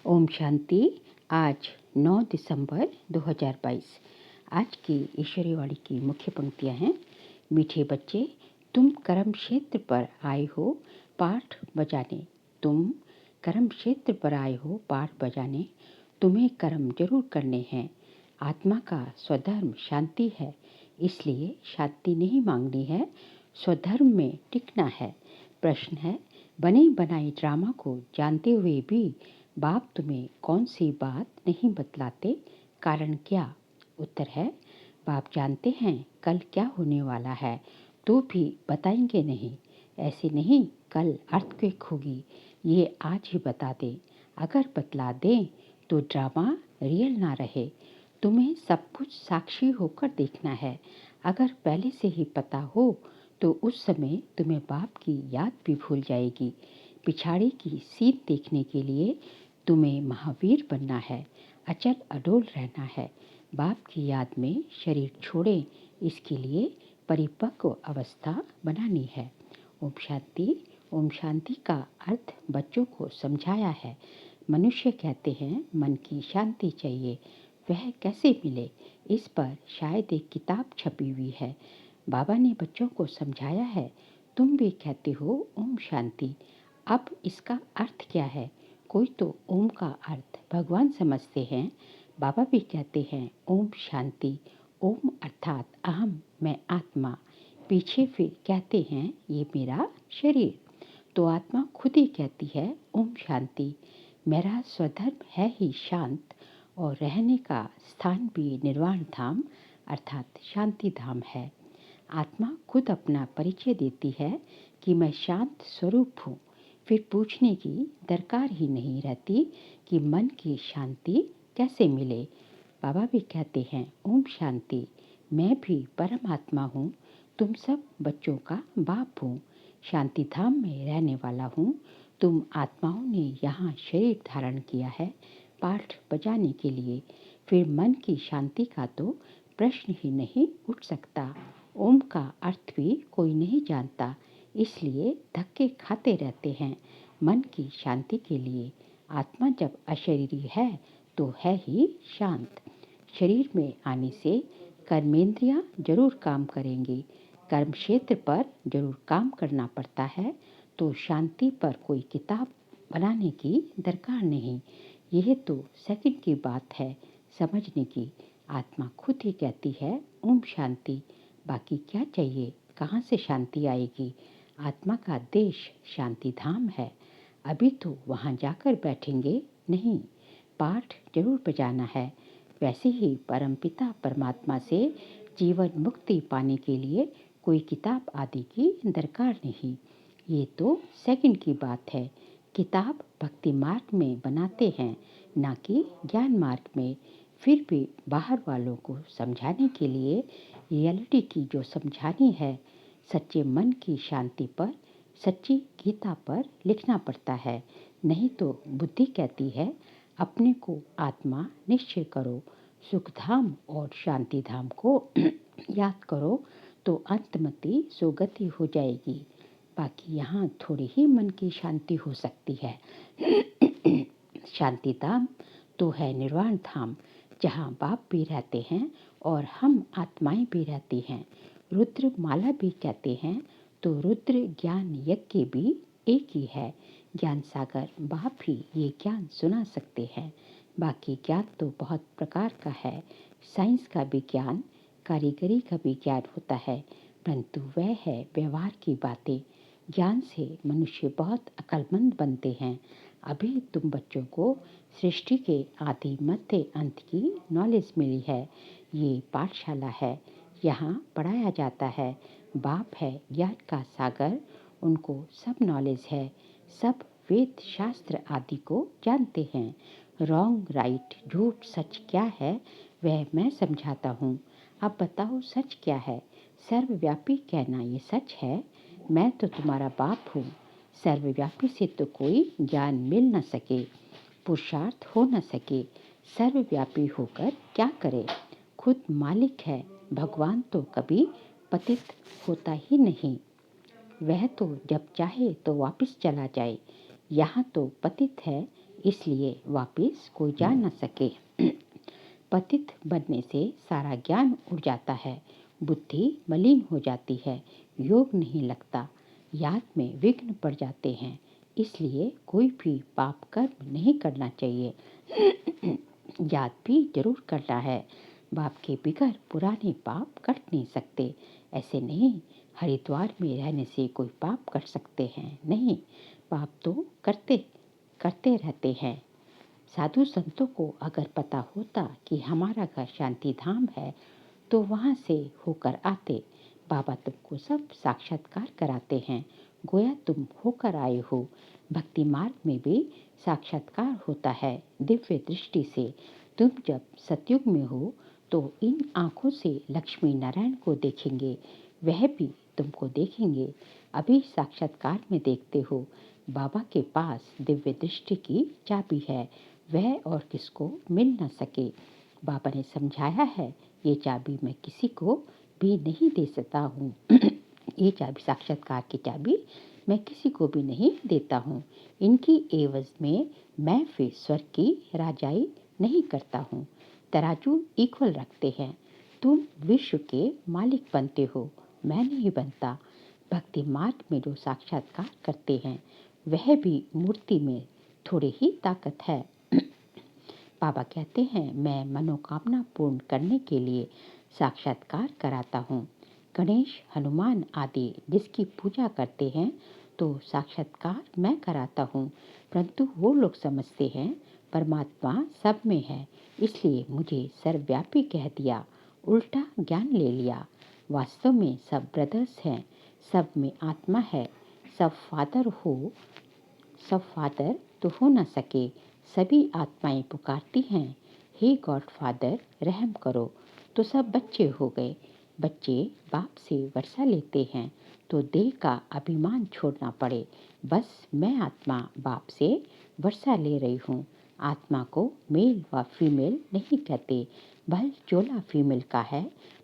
ओम शांति। आज 9 दिसंबर 2022। आज की ईश्वरीय वाणी की मुख्य पंक्तियां हैं। मीठे बच्चे, तुम कर्म क्षेत्र पर आए हो पाठ बजाने। तुम कर्म क्षेत्र पर आए हो पाठ बजाने। तुम्हें कर्म जरूर करने हैं। आत्मा का स्वधर्म शांति है, इसलिए शांति नहीं मांगनी है, स्वधर्म में टिकना है। प्रश्न है, बने बनाए ड्रामा को जानते हुए भी बाप तुम्हें कौन सी बात नहीं बतलाते, कारण क्या? उत्तर है, बाप जानते हैं कल क्या होने वाला है, तो भी बताएंगे नहीं। ऐसे नहीं कल अर्थक्वेक होगी, ये आज ही बता दें। अगर बतला दें तो ड्रामा रियल ना रहे। तुम्हें सब कुछ साक्षी होकर देखना है। अगर पहले से ही पता हो तो उस समय तुम्हें बाप की याद भी भूल जाएगी। पिछाड़ी की सीन देखने के लिए तुम्हें महावीर बनना है, अचल अडोल रहना है। बाप की याद में शरीर छोड़ें, इसके लिए परिपक्व अवस्था बनानी है। ओम शांति। ओम शांति का अर्थ बच्चों को समझाया है। मनुष्य कहते हैं मन की शांति चाहिए, वह कैसे मिले, इस पर शायद एक किताब छपी हुई है। बाबा ने बच्चों को समझाया है। तुम भी कहते हो ओम शांति, अब इसका अर्थ क्या है? कोई तो ओम का अर्थ भगवान समझते हैं। बाबा भी कहते हैं ओम शांति। ओम अर्थात अहम, मैं आत्मा। पीछे फिर कहते हैं ये मेरा शरीर। तो आत्मा खुद ही कहती है ओम शांति। मेरा स्वधर्म है ही शांत, और रहने का स्थान भी निर्वाण धाम अर्थात शांति धाम है। आत्मा खुद अपना परिचय देती है कि मैं शांत स्वरूप हूँ। फिर पूछने की दरकार ही नहीं रहती कि मन की शांति कैसे मिले। बाबा भी कहते हैं ओम शांति, मैं भी परमात्मा हूँ, तुम सब बच्चों का बाप हूँ, शांति धाम में रहने वाला हूँ। तुम आत्माओं ने यहाँ शरीर धारण किया है पाठ बजाने के लिए। फिर मन की शांति का तो प्रश्न ही नहीं उठ सकता। ओम का अर्थ भी कोई नहीं जानता, इसलिए धक्के खाते रहते हैं मन की शांति के लिए। आत्मा जब अशरीरी है तो है ही शांत। शरीर में आने से कर्मेंद्रियां जरूर काम करेंगी, कर्म क्षेत्र पर जरूर काम करना पड़ता है। तो शांति पर कोई किताब बनाने की दरकार नहीं। यह तो सेकंड की बात है समझने की। आत्मा खुद ही कहती है ओम शांति। बाकी क्या चाहिए, कहाँ से शांति आएगी? आत्मा का देश शांति धाम है। अभी तो वहाँ जाकर बैठेंगे नहीं, पाठ जरूर बजाना है। वैसे ही परमपिता परमात्मा से जीवन मुक्ति पाने के लिए कोई किताब आदि की दरकार नहीं। ये तो सेकंड की बात है। किताब भक्ति मार्ग में बनाते हैं, ना कि ज्ञान मार्ग में। फिर भी बाहर वालों को समझाने के लिए रियलिटी की जो समझानी है, सच्चे मन की शांति पर, सच्ची गीता पर लिखना पड़ता है। नहीं तो बुद्धि कहती है अपने को आत्मा निश्चय करो, सुखधाम और शांति धाम को याद करो तो अंतमति सुगति हो जाएगी। बाकी यहाँ थोड़ी ही मन की शांति हो सकती है। शांति धाम तो है निर्वाण धाम, जहाँ बाप भी रहते हैं और हम आत्माएं भी रहती हैं। रुद्र माला भी कहते हैं, तो रुद्र ज्ञान यज्ञ भी एक ही है। ज्ञान सागर बाप ही ये ज्ञान सुना सकते हैं। बाकी ज्ञान तो बहुत प्रकार का है। साइंस का भी ज्ञान, कारीगरी का भी ज्ञान होता है, परंतु वह है व्यवहार की बातें। ज्ञान से मनुष्य बहुत अक्लमंद बनते हैं। अभी तुम बच्चों को सृष्टि के आदि मध्य अंत की नॉलेज मिली है। ये पाठशाला है, यहाँ पढ़ाया जाता है। बाप है ज्ञान का सागर, उनको सब नॉलेज है। सब वेद शास्त्र आदि को जानते हैं। रॉन्ग राइट झूठ सच क्या है वह मैं समझाता हूँ। अब बताओ सच क्या है? सर्वव्यापी कहना ये सच है। मैं तो तुम्हारा बाप हूँ। सर्वव्यापी से तो कोई ज्ञान मिल न सके, पुरुषार्थ हो न सके। सर्वव्यापी होकर क्या करे? खुद मालिक है भगवान, तो कभी पतित होता ही नहीं। वह तो जब चाहे तो वापस चला जाए। यहाँ तो पतित है, इसलिए वापिस कोई जा न सके। पतित बनने से सारा ज्ञान उड़ जाता है, बुद्धि मलिन हो जाती है, योग नहीं लगता, याद में विघ्न पड़ जाते हैं। इसलिए कोई भी पाप कर्म नहीं करना चाहिए। याद भी जरूर करना है। बाप के बिगैर पुराने पाप कट नहीं सकते। ऐसे नहीं हरिद्वार में रहने से कोई पाप कर सकते हैं, नहीं, पाप तो करते करते रहते हैं। साधु संतों को अगर पता होता कि हमारा घर शांति धाम है तो वहाँ से होकर आते। बाबा तुमको सब साक्षात्कार कराते हैं, गोया तुम होकर आए हो। भक्ति मार्ग में भी साक्षात्कार होता है दिव्य दृष्टि से। तुम जब सतयुग में हो तो इन आँखों से लक्ष्मी नारायण को देखेंगे, वह भी तुमको देखेंगे। अभी साक्षात्कार में देखते हो। बाबा के पास दिव्य दृष्टि की चाबी है, वह और किसको मिल न सके। बाबा ने समझाया है, ये चाबी मैं किसी को भी नहीं दे सकता हूँ। ये चाबी, साक्षात्कार की चाबी, मैं किसी को भी नहीं देता हूँ। इनकी एवज में मैं फिर स्वर्ग की राजाई नहीं करता हूँ। तराजू इक्वल रखते हैं। तुम विश्व के मालिक बनते हो, मैं नहीं बनता। भक्ति मार्ग में जो साक्षात्कार करते हैं वह भी मूर्ति में थोड़ी ही ताकत है। बाबा कहते हैं, मैं मनोकामना पूर्ण करने के लिए साक्षात्कार कराता हूँ। गणेश, हनुमान आदि जिसकी पूजा करते हैं तो साक्षात्कार मैं कराता हूँ, परंतु वो लोग समझते हैं परमात्मा सब में है, इसलिए मुझे सर्वव्यापी कह दिया, उल्टा ज्ञान ले लिया। वास्तव में सब ब्रदर्स हैं, सब में आत्मा है। सब फादर तो हो न सके, सभी आत्माएं पुकारती हैं, हे गॉड फादर रहम करो, तो सब बच्चे हो गए। बच्चे बाप से वर्षा लेते हैं तो देह का अभिमान छोड़ना पड़े। बस मैं आत्मा बाप से वर्षा ले रही हूँ। आत्मा को मेल व फीमेल नहीं कहते, भल चोला फीमेल का है,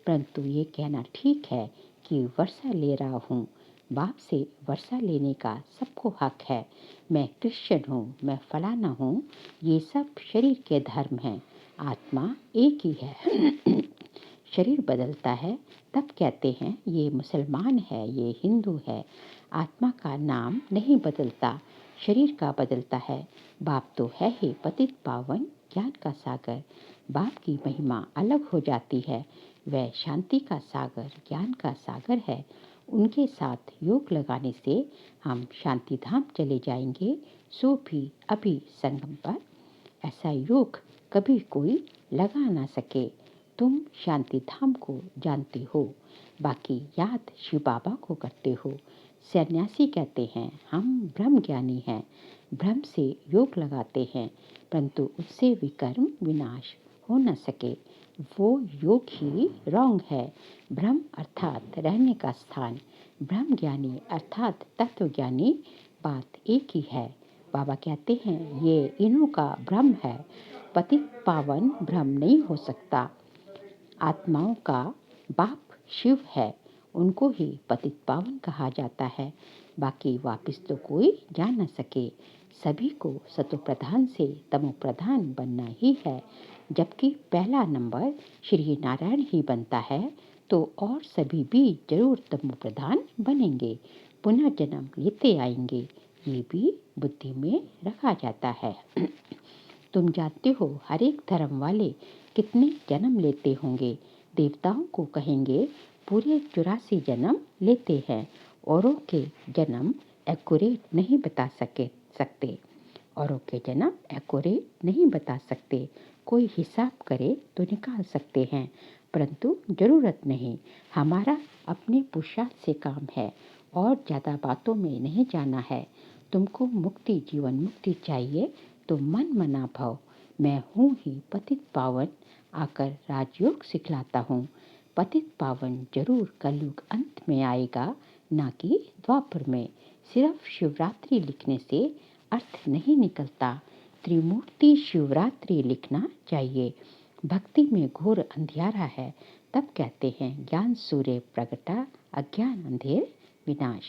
परंतु ये कहना ठीक है कि वर्षा ले रहा हूँ। बाप से वर्षा लेने का सबको हक है। मैं क्रिश्चियन हूँ, मैं फलाना हूँ, ये सब शरीर के धर्म हैं। आत्मा एक ही है। शरीर बदलता है तब कहते हैं ये मुसलमान है, ये हिंदू है। आत्मा का नाम नहीं बदलता, शरीर का बदलता है। बाप तो है ही पतित पावन ज्ञान का सागर। बाप की महिमा अलग हो जाती है, वह शांति का सागर, ज्ञान का सागर है। उनके साथ योग लगाने से हम शांति धाम चले जाएंगे, सो भी अभी संगम पर। ऐसा योग कभी कोई लगा ना सके। तुम शांति धाम को जानते हो, बाकी याद शिव बाबा को करते हो। सन्यासी कहते हैं हम ब्रह्म ज्ञानी हैं, ब्रह्म से योग लगाते हैं, परंतु उससे विकर्म विनाश हो न सके। वो योग ही रॉन्ग है। ब्रह्म अर्थात रहने का स्थान, ब्रह्म ज्ञानी अर्थात तत्व ज्ञानी, बात एक ही है। बाबा कहते हैं ये इन्हों का भ्रम है, पतित पावन भ्रम नहीं हो सकता। आत्माओं का बाप शिव है, उनको ही पतित पावन कहा जाता है, बाकी वापिस तो कोई जा न सके। सभी को सतो प्रधान से तमो प्रधान बनना ही है। जबकि पहला नंबर श्री नारायण ही बनता है तो और सभी भी जरूर तमो प्रधान बनेंगे, पुनः जन्म लेते आएंगे, ये भी बुद्धि में रखा जाता है। तुम जानते हो हर एक धर्म वाले कितने जन्म लेते होंगे। देवताओं को कहेंगे पूरे 84 जन्म लेते हैं। औरों के जन्म एक्यूरेट नहीं बता सकते। औरों के जन्म एक्यूरेट नहीं बता सकते। कोई हिसाब करे तो निकाल सकते हैं, परंतु ज़रूरत नहीं। हमारा अपने पुरुषार्थ से काम है और ज़्यादा बातों में नहीं जाना है। तुमको मुक्ति, जीवन मुक्ति चाहिए तो मन मना भाव। मैं हूँ ही पतित पावन, आकर राजयोग सिखलाता हूँ। पतित पावन जरूर कलयुग अंत में आएगा, ना कि द्वापर में। सिर्फ शिवरात्रि लिखने से अर्थ नहीं निकलता, त्रिमूर्ति शिवरात्रि लिखना चाहिए। भक्ति में घोर अंधियारा है, तब कहते हैं ज्ञान सूर्य प्रगटा, अज्ञान अंधेर विनाश।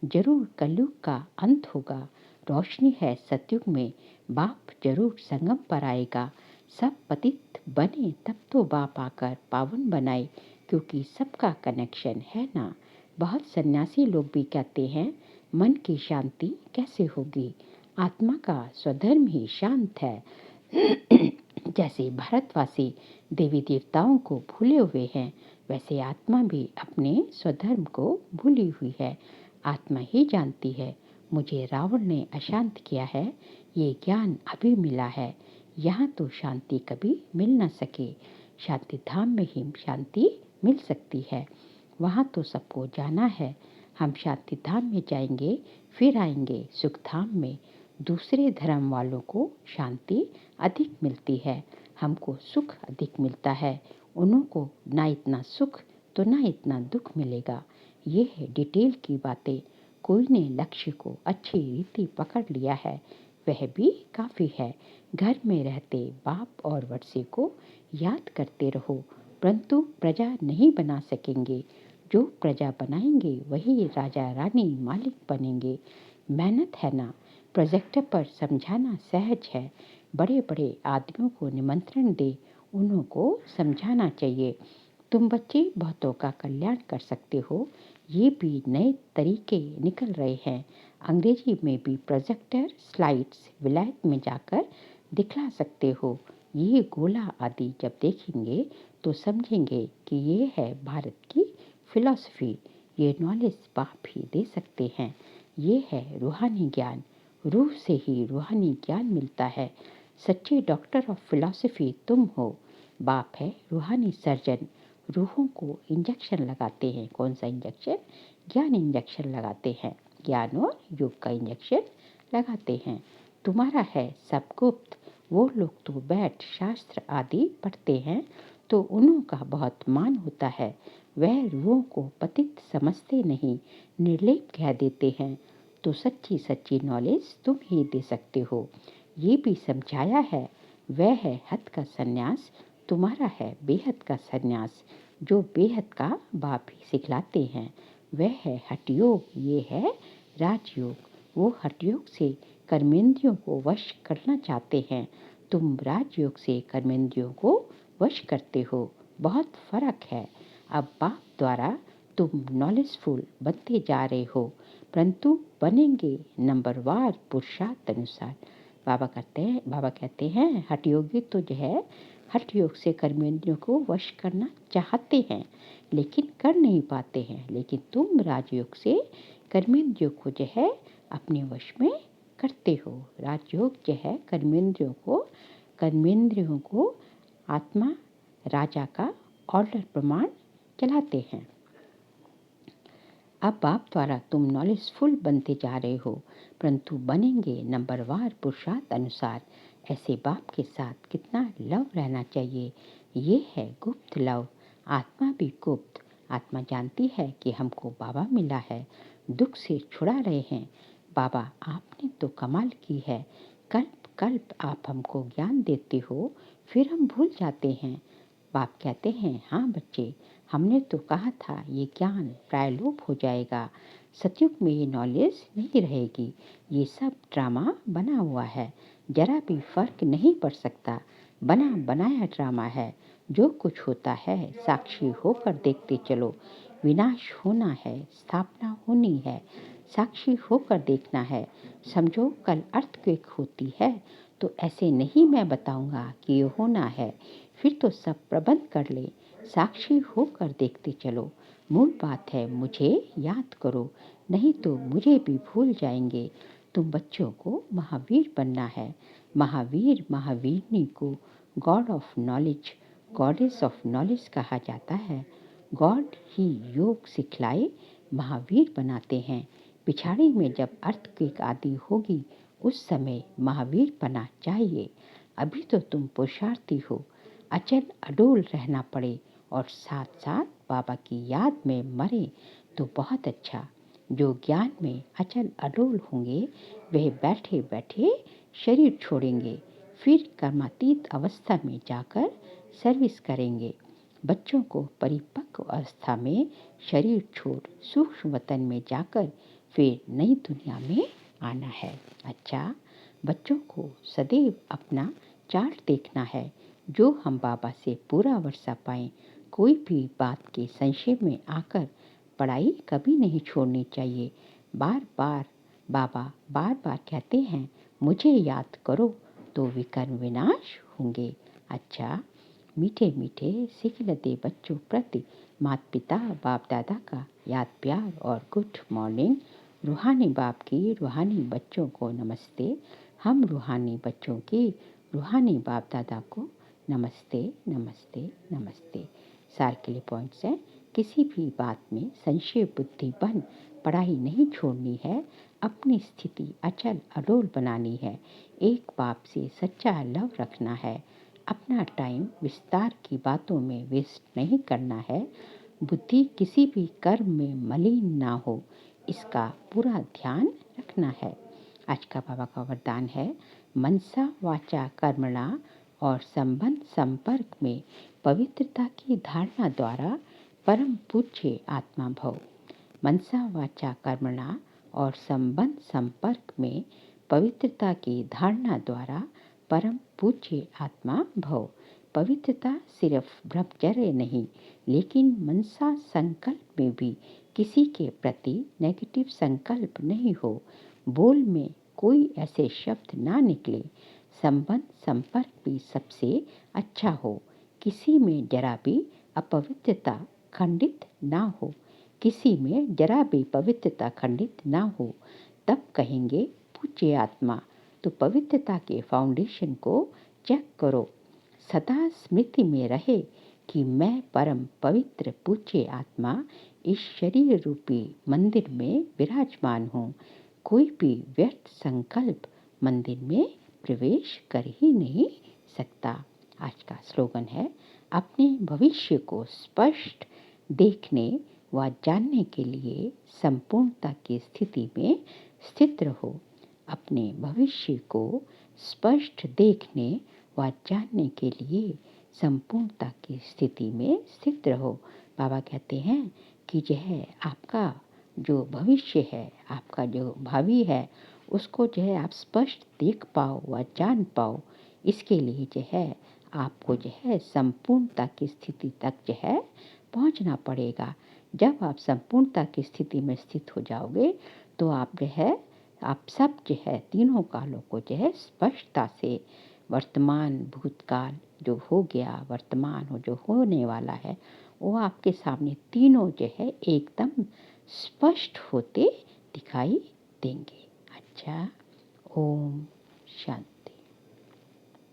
जरूर कलयुग का अंत होगा, रोशनी है सतयुग में, बाप जरूर संगम पर आएगा। सब पतित बने तब तो बाप आकर पावन बनाए, क्योंकि सबका कनेक्शन है ना। बहुत सन्यासी लोग भी कहते हैं मन की शांति कैसे होगी, आत्मा का स्वधर्म ही शांत है। जैसे भारतवासी देवी देवताओं को भूले हुए हैं, वैसे आत्मा भी अपने स्वधर्म को भूली हुई है। आत्मा ही जानती है मुझे रावण ने अशांत किया है, ये ज्ञान अभी मिला है। यहाँ तो शांति कभी मिल न सके, शांति धाम में ही शांति मिल सकती है। वहाँ तो सबको जाना है। हम शांति धाम में जाएंगे, फिर आएंगे सुख धाम में। दूसरे धर्म वालों को शांति अधिक मिलती है, हमको सुख अधिक मिलता है। उन्हों को ना इतना सुख तो ना इतना दुख मिलेगा। ये है डिटेल की बातें। कोई ने लक्ष्य को अच्छी रीति पकड़ लिया है, वह भी काफ़ी है। घर में रहते बाप और वर्षे को याद करते रहो, परंतु प्रजा नहीं बना सकेंगे। जो प्रजा बनाएंगे वही राजा रानी मालिक बनेंगे। मेहनत है ना। प्रोजेक्टर पर समझाना सहज है। बड़े बड़े आदमियों को निमंत्रण दे, उन्हों को समझाना चाहिए। तुम बच्चे बहुतों का कल्याण कर सकते हो। ये भी नए तरीके निकल रहे हैं। अंग्रेजी में भी प्रोजेक्टर स्लाइड्स विलायत में जाकर दिखला सकते हो। ये गोला आदि जब देखेंगे तो समझेंगे कि ये है भारत की फिलॉसफी। ये नॉलेज बाप ही दे सकते हैं। ये है रूहानी ज्ञान। रूह से ही रूहानी ज्ञान मिलता है। सच्चे डॉक्टर ऑफ फिलॉसफी तुम हो। बाप है रूहानी सर्जन। रूहों को इंजेक्शन लगाते हैं। कौन सा इंजेक्शन? ज्ञान इंजेक्शन लगाते हैं। ज्ञान और योग का इंजेक्शन लगाते हैं। तुम्हारा है सब गुप्त। वो लोग तो बैठ शास्त्र आदि पढ़ते हैं तो उन्हों का बहुत मान होता है। वह रूहों को पतित समझते नहीं, निर्लेप कह देते हैं। तो सच्ची सच्ची नॉलेज तुम ही दे सकते हो। ये भी समझाया है। वह है हद का सन्यास, तुम्हारा है बेहद का सन्यास। जो बेहद का बाप ही सिखलाते हैं। वह है हठयोग, ये है राजयोग। वो हठयोग से कर्मेंद्रियों को वश करना चाहते हैं। तुम राजयोग से कर्मेंद्रियों को वश करते हो। बहुत फर्क है। अब बाप द्वारा तुम नॉलेजफुल बनते जा रहे हो, परंतु बनेंगे नंबरवार पुरुषार्थ अनुसार। बाबा कहते हैं हठयोगी तो जो है हठ योग से कर्मेंद्रियों को वश करना चाहते हैं, लेकिन कर नहीं पाते हैं। लेकिन तुम राजयोग से कर्मेंद्रियों को जो है अपने वश में करते हो। राजयोग जो है कर्मेंद्रियों को आत्मा राजा का ऑर्डर प्रमाण चलाते हैं। अब बाप द्वारा तुम नॉलेजफुल बनते जा रहे हो, परंतु बनेंगे नंबरवार पुरुषार्थ अनुसार। ऐसे बाप के साथ कितना लव रहना चाहिए। ये है गुप्त लव। आत्मा भी गुप्त। आत्मा जानती है कि हमको बाबा मिला है, दुख से छुड़ा रहे हैं। बाबा आपने तो कमाल की है। कल्प कल्प आप हमको ज्ञान देते हो, फिर हम भूल जाते हैं। बाप कहते हैं हाँ बच्चे, हमने तो कहा था ये ज्ञान प्रायलोप हो जाएगा। सतयुग में ये नॉलेज नहीं रहेगी। ये सब ड्रामा बना हुआ है, जरा भी फर्क नहीं पड़ सकता। बना बनाया ड्रामा है। जो कुछ होता है साक्षी होकर देखते चलो। विनाश होना है, स्थापना होनी है, साक्षी होकर देखना है। समझो कल अर्थक्वेक होती है तो ऐसे नहीं मैं बताऊंगा कि ये होना है, फिर तो सब प्रबंध कर ले। साक्षी होकर देखते चलो। मूल बात है मुझे याद करो, नहीं तो मुझे भी भूल जाएंगे। तुम बच्चों को महावीर बनना है। महावीर महावीरनी को God of knowledge, goddess of knowledge कहा जाता है। गॉड ही योग सिखलाए महावीर बनाते हैं। पिछाड़ी में जब अर्थक्वेक आदि होगी उस समय महावीर बना चाहिए। अभी तो तुम पुरुषार्थी हो। अचल अडोल रहना पड़े और साथ साथ बाबा की याद में मरे तो बहुत अच्छा। जो ज्ञान में अचल अडोल होंगे वह बैठे बैठे शरीर छोड़ेंगे, फिर कर्मातीत अवस्था में जाकर सर्विस करेंगे। बच्चों को परिपक्व अवस्था में शरीर छोड़ सूक्ष्म वतन में जाकर फिर नई दुनिया में आना है। अच्छा, बच्चों को सदैव अपना चार्ट देखना है, जो हम बाबा से पूरा वर्षा पाएं। कोई भी बात के संक्षेप में आकर पढ़ाई कभी नहीं छोड़नी चाहिए। बार बार बाबा बार बार कहते हैं, मुझे याद करो तो विकर्म विनाश होंगे। अच्छा, मीठे मीठे सिखलते बच्चों प्रति माता पिता बाप दादा का याद प्यार और गुड मॉर्निंग। रूहानी बाप की रूहानी बच्चों को नमस्ते। हम रूहानी बच्चों की रूहानी बाप दादा को नमस्ते नमस्ते नमस्ते। सार के लिए पॉइंट्स हैं, किसी भी बात में संशय बुद्धि बन पढ़ाई नहीं छोड़नी है। अपनी स्थिति अचल अडोल बनानी है। एक बाप से सच्चा लव रखना है। अपना टाइम विस्तार की बातों में वेस्ट नहीं करना है। बुद्धि किसी भी कर्म में मलिन ना हो, इसका पूरा ध्यान रखना है। आज का बाबा का वरदान है, मनसा वाचा कर्मणा और संबंध संपर्क में पवित्रता की धारणा द्वारा परम पूज्य आत्मा भव। मनसा वाचा कर्मणा और संबंध संपर्क में पवित्रता की धारणा द्वारा परम पूज्य आत्मा भव। पवित्रता सिर्फ ब्रह्मचर्य नहीं, लेकिन मनसा संकल्प में भी किसी के प्रति नेगेटिव संकल्प नहीं हो। बोल में कोई ऐसे शब्द ना निकले। संबंध संपर्क भी सबसे अच्छा हो। किसी में जरा भी अपवित्रता खंडित ना हो। किसी में जरा भी पवित्रता खंडित ना हो, तब कहेंगे पूज्य आत्मा। तो पवित्रता के फाउंडेशन को चेक करो। सदा स्मृति में रहे कि मैं परम पवित्र पूज्य आत्मा इस शरीर रूपी मंदिर में विराजमान हूँ। कोई भी व्यर्थ संकल्प मंदिर में प्रवेश कर ही नहीं सकता। आज का स्लोगन है, अपने भविष्य को स्पष्ट देखने व जानने के लिए संपूर्णता की स्थिति में स्थित रहो। अपने भविष्य को स्पष्ट देखने व जानने के लिए संपूर्णता की स्थिति में स्थित रहो। बाबा कहते हैं कि यह आपका जो भविष्य है, आपका जो भावी है, उसको जो है आप स्पष्ट देख पाओ व जान पाओ। इसके लिए जो है आपको जो है संपूर्णता की स्थिति तक जो है पहुंचना पड़ेगा। जब आप संपूर्णता की स्थिति में स्थित हो जाओगे, तो आप जो है आप सब जो है तीनों कालों को जो है स्पष्टता से, वर्तमान भूतकाल जो हो गया, वर्तमान हो जो होने वाला है, वो आपके सामने तीनों जो है एकदम स्पष्ट होते दिखाई देंगे। अच्छा, ओम शांति।